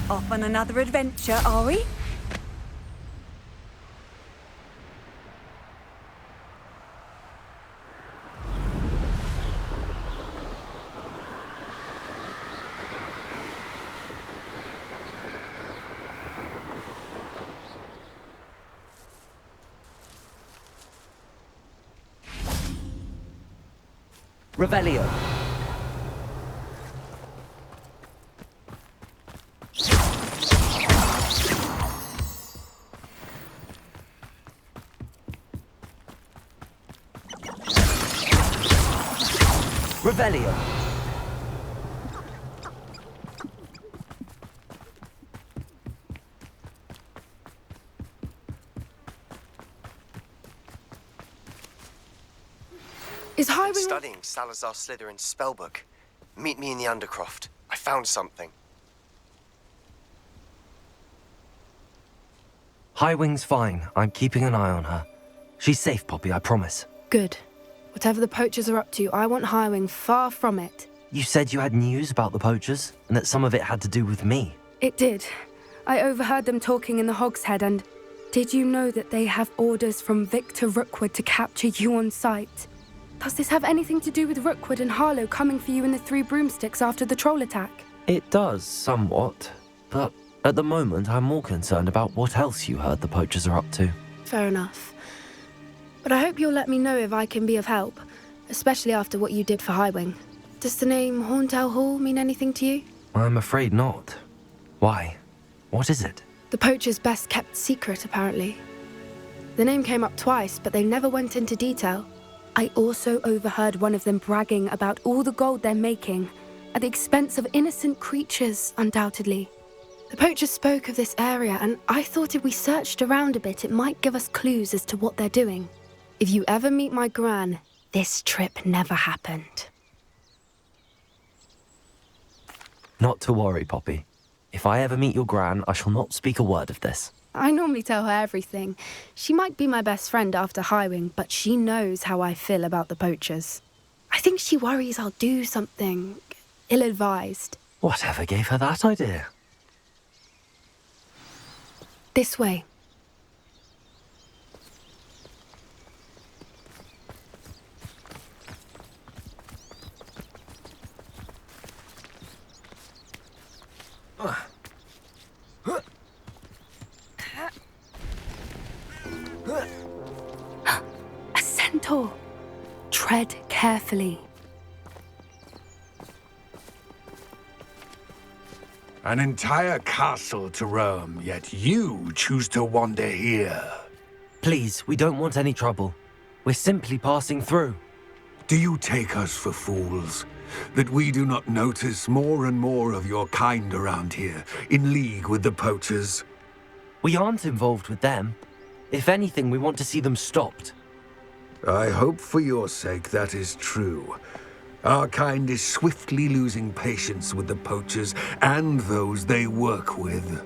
Off on another adventure, are we? Revelio. Revelio. Is Highwing... Studying Salazar Slytherin's spellbook. Meet me in the Undercroft. I found something. Highwing's fine. I'm keeping an eye on her. She's safe, Poppy, I promise. Good. Whatever the poachers are up to, I want Highwing far from it. You said you had news about the poachers, and that some of it had to do with me. It did. I overheard them talking in the Hogshead, and did you know that they have orders from Victor Rookwood to capture you on sight? Does this have anything to do with Rookwood and Harlow coming for you in the Three Broomsticks after the troll attack? It does, somewhat. But at the moment, I'm more concerned about what else you heard the poachers are up to. Fair enough. But I hope you'll let me know if I can be of help, especially after what you did for Highwing. Does the name Horntail Hall mean anything to you? I'm afraid not. Why? What is it? The poachers' best kept secret, apparently. The name came up twice, but they never went into detail. I also overheard one of them bragging about all the gold they're making, at the expense of innocent creatures, undoubtedly. The poachers spoke of this area, and I thought if we searched around a bit, it might give us clues as to what they're doing. If you ever meet my gran, this trip never happened. Not to worry, Poppy. If I ever meet your gran, I shall not speak a word of this. I normally tell her everything. She might be my best friend after Highwing, but she knows how I feel about the poachers. I think she worries I'll do something ill-advised. Whatever gave her that idea? This way. A centaur. Tread carefully. An entire castle to roam, yet you choose to wander here. Please, we don't want any trouble. We're simply passing through. Do you take us for fools? That we do not notice more and more of your kind around here, in league with the poachers? We aren't involved with them. If anything, we want to see them stopped. I hope for your sake that is true. Our kind is swiftly losing patience with the poachers and those they work with.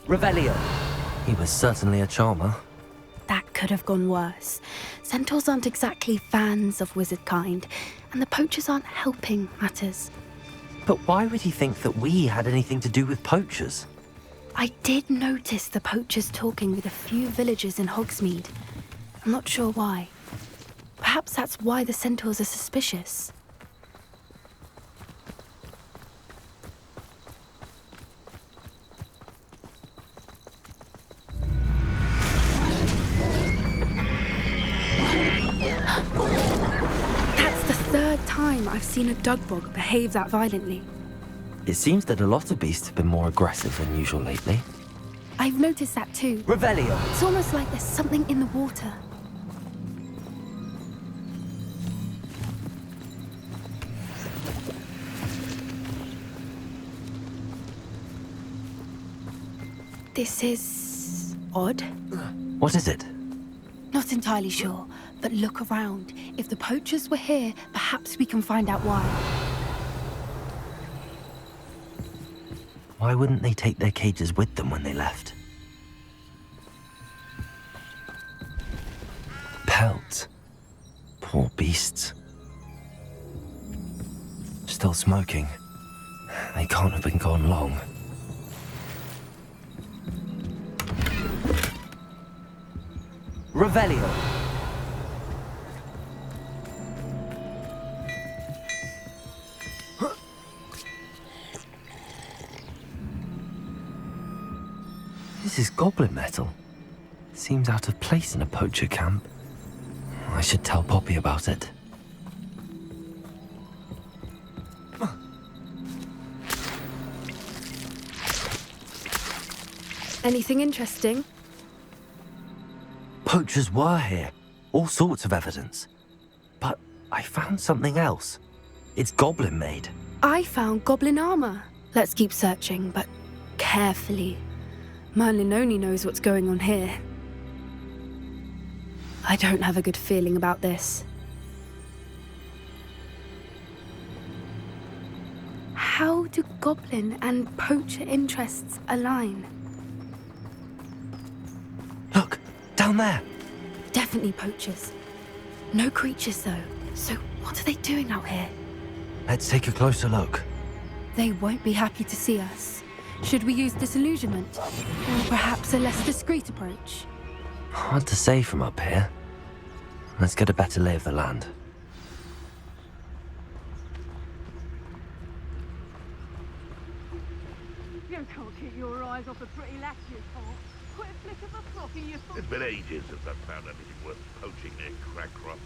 Revelio. He was certainly a charmer. That could have gone worse. Centaurs aren't exactly fans of wizard kind, and the poachers aren't helping matters. But why would he think that we had anything to do with poachers? I did notice the poachers talking with a few villagers in Hogsmeade. I'm not sure why. Perhaps that's why the centaurs are suspicious. That's the third time I've seen a dugbog behave that violently. It seems that a lot of beasts have been more aggressive than usual lately. I've noticed that too. Revelio. It's almost like there's something in the water. This is odd. What is it? Not entirely sure, but look around. If the poachers were here, perhaps we can find out why. Why wouldn't they take their cages with them when they left? Pelts. Poor beasts. Still smoking. They can't have been gone long. Revelio. This is goblin metal. Seems out of place in a poacher camp. I should tell Poppy about it. Anything interesting? Poachers were here. All sorts of evidence. But I found something else. It's goblin made. I found goblin armor. Let's keep searching, but carefully. Merlin only knows what's going on here. I don't have a good feeling about this. How do goblin and poacher interests align? Look, down there. Definitely poachers. No creatures, though. So what are they doing out here? Let's take a closer look. They won't be happy to see us. Should we use disillusionment? Or perhaps a less discreet approach? Hard to say from up here. Let's get a better lay of the land. You can't keep your eyes off the pretty lass you can't. Quit a flick of a flock in your foot. It's been ages since I've found anything worth poaching near Crackcroft.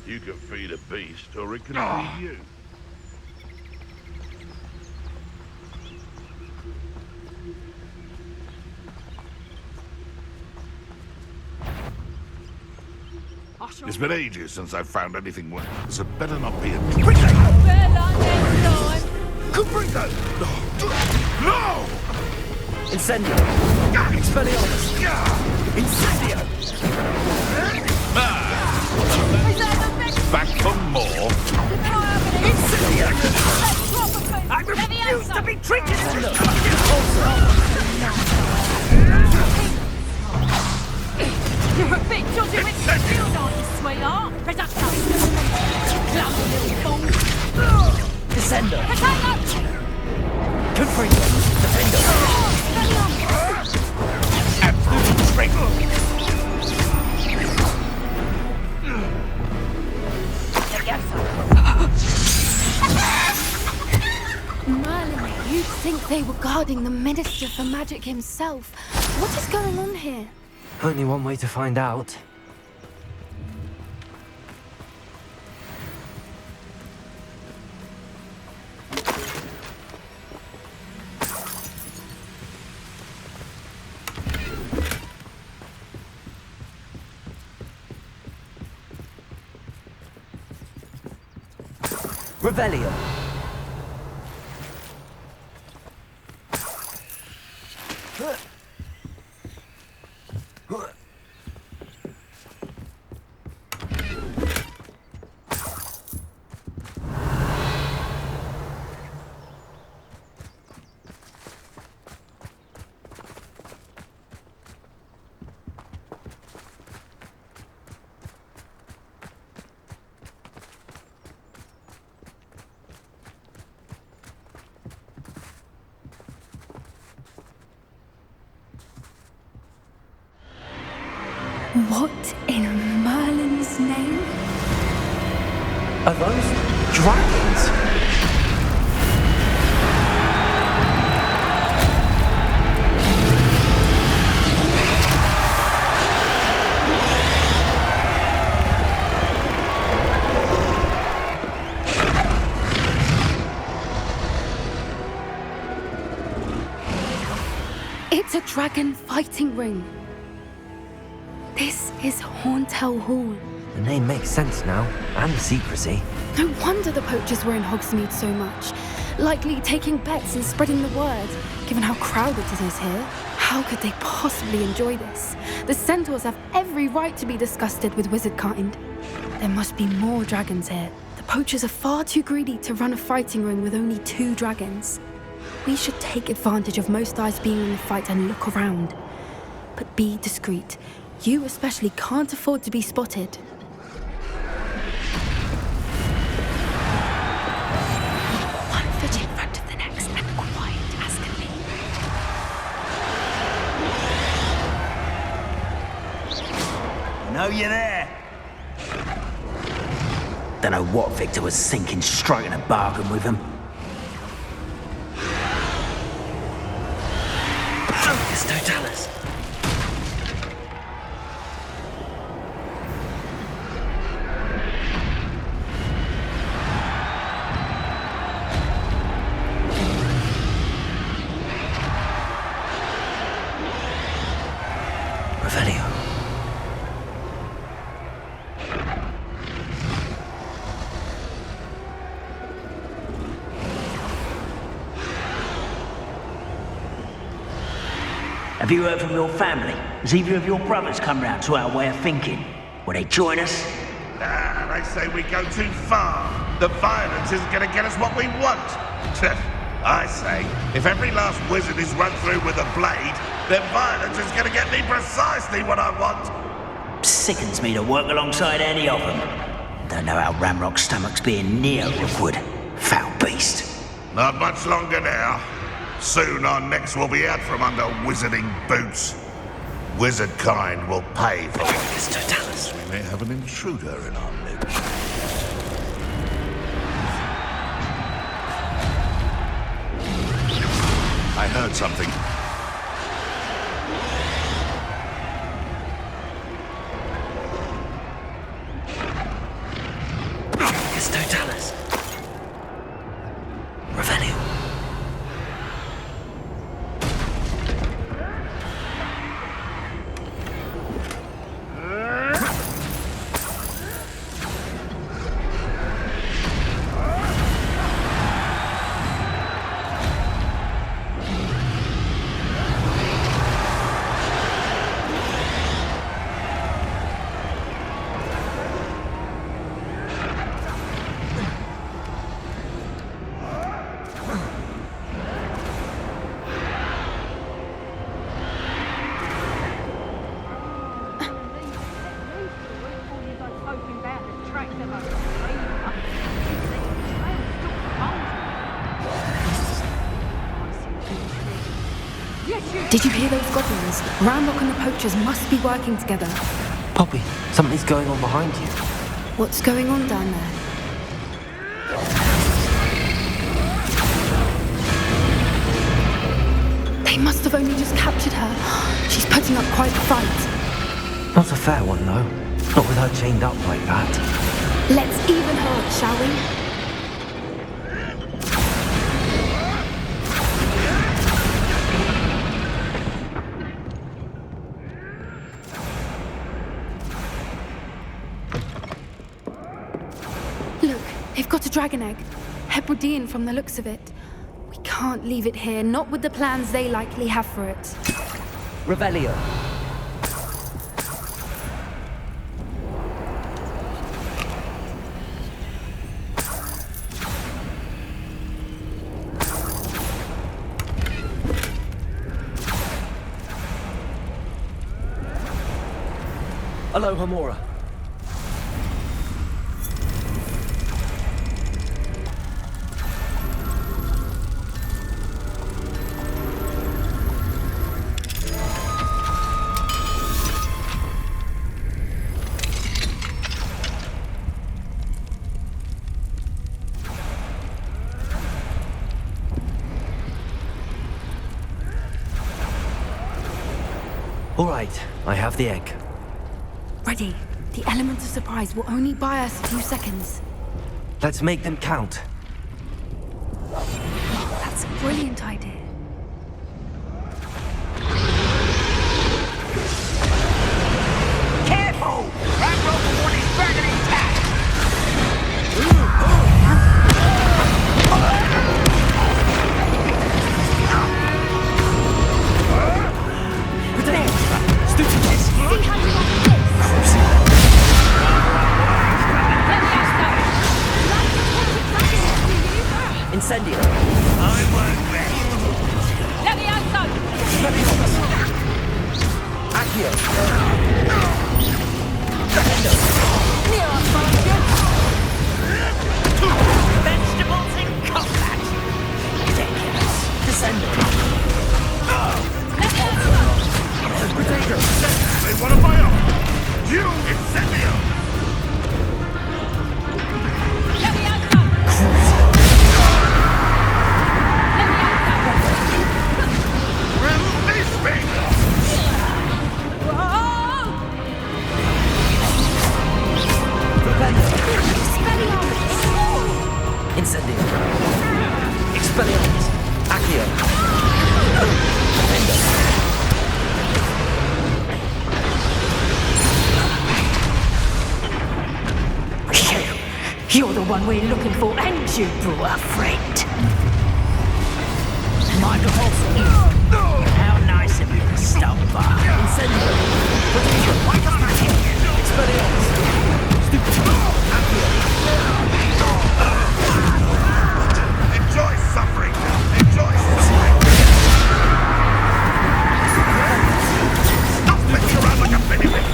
You can feed a beast, or it can feed you. It's been ages since I've found anything worth, so better not be a... Caprito! No! Incendio! Expelliarmus! Incendio! Back for more? Incendio! I refuse to be treated as You're a bit jolly with the shield, aren't you, sweetheart? Reducto! Clumsy little fool! Descendo! Potato! Confringo! Defendo! Absolute strength! Merlin, you'd think they were guarding the Minister for Magic himself. What is going on here? Only one way to find out. Revelio. What in Merlin's name? Are those dragons? It's a dragon fighting ring. This is Hauntel Hall. The name makes sense now, and the secrecy. No wonder the poachers were in Hogsmeade so much. Likely taking bets and spreading the word, given how crowded it is here. How could they possibly enjoy this? The centaurs have every right to be disgusted with wizardkind. There must be more dragons here. The poachers are far too greedy to run a fighting ring with only 2 dragons. We should take advantage of most eyes being in the fight and look around. But be discreet. You especially can't afford to be spotted. One foot in front of the next and quiet as can be. Know you there? Don't know what Victor was thinking, striking a bargain with him. Focus, Totalis. Revelio. Have you heard from your family? Has either of your brothers come round to our way of thinking? Will they join us? They say we go too far. The violence isn't going to get us what we want. I say, if every last wizard is run through with a blade, then violence is going to get me precisely what I want. Sickens me to work alongside any of them. Don't know how Ramrock's stomach's being near Rookwood. Foul beast. Not much longer now. Soon our necks will be out from under wizarding boots. Wizard kind will pay for Focus, Totalis. We may have an intruder in our midst. I heard something. Focus, Totalis. Revelio. Did you hear those goblins? Ramrock and the poachers must be working together. Poppy, something's going on behind you. What's going on down there? They must have only just captured her. She's putting up quite a fight. Not a fair one, though. Not with her chained up like that. Let's even her, shall we? Look, they've got a dragon egg. Hebridean from the looks of it. We can't leave it here, not with the plans they likely have for it. Revelio. Aloha, Mora. All right, I have the egg. Ready. The element of surprise will only buy us a few seconds. Let's make them count. That's a brilliant idea. Careful! Ramrock on his dragon attack! Incendio. I won't rest. Vegetables in combat. Ridiculous. Descendant. They want to buy up! You incendio! Release me! Incendio. Expelliarmus. Accio. You're the one we're looking for, and you brought a friend. My repulse is. How nice of you to stop by. Incendio. Expelliarmus. Enjoy suffering! Enjoy suffering! Stop flicking around like a pennywhick!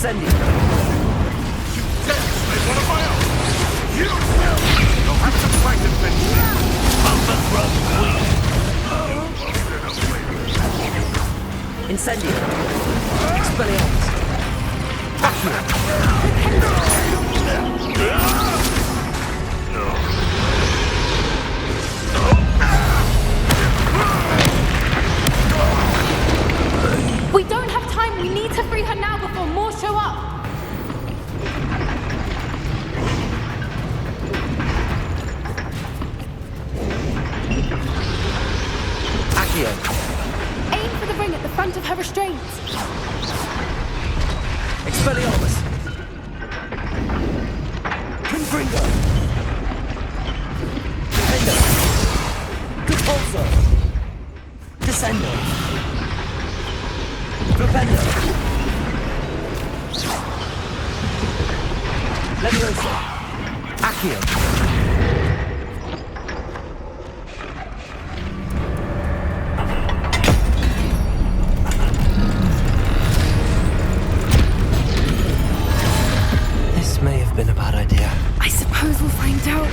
Incendio. They want to buy up! You will! You'll have to fight eventually! Overgrown weed! Incendio. Expelliarmus. Accio. We don't have time. We need to free her now before more show up. Accio. Aim for the ring at the front of her restraints. Expelliarmus. Confringo. Defendo. Compulso. Descendo. Propendo. Leviosa. Accio. This may have been a bad idea. I suppose we'll find out.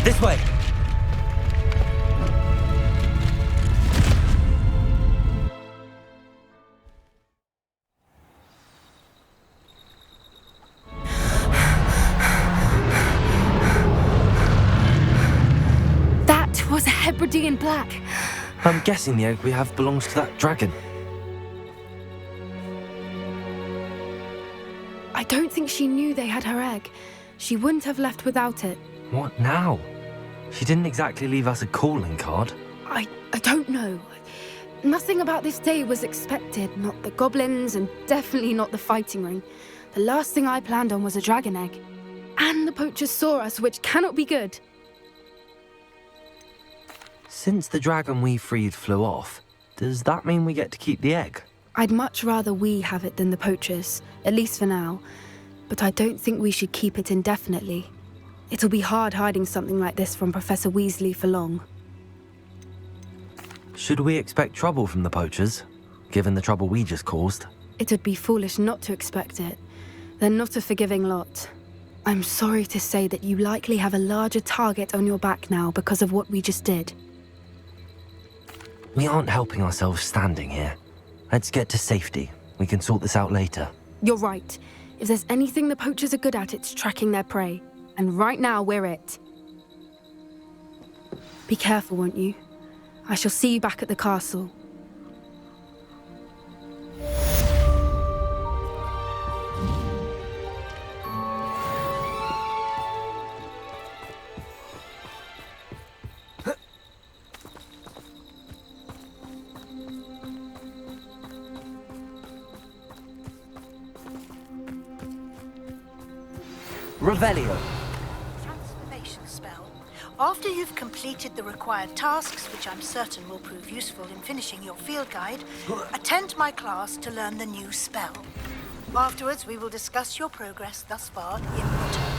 This way. That was a Hebridean black. I'm guessing the egg we have belongs to that dragon. I don't think she knew they had her egg. She wouldn't have left without it. What now? She didn't exactly leave us a calling card. I don't know. Nothing about this day was expected. Not the goblins, and definitely not the fighting ring. The last thing I planned on was a dragon egg. And the poachers saw us, which cannot be good. Since the dragon we freed flew off, does that mean we get to keep the egg? I'd much rather we have it than the poachers, at least for now. But I don't think we should keep it indefinitely. It'll be hard hiding something like this from Professor Weasley for long. Should we expect trouble from the poachers, given the trouble we just caused? It would be foolish not to expect it. They're not a forgiving lot. I'm sorry to say that you likely have a larger target on your back now because of what we just did. We aren't helping ourselves standing here. Let's get to safety. We can sort this out later. You're right. If there's anything the poachers are good at, it's tracking their prey. And right now, we're it. Be careful, won't you? I shall see you back at the castle. Revelio. Transformation spell. After you've completed the required tasks, which I'm certain will prove useful in finishing your field guide, attend my class to learn the new spell. Afterwards, we will discuss your progress thus far in return.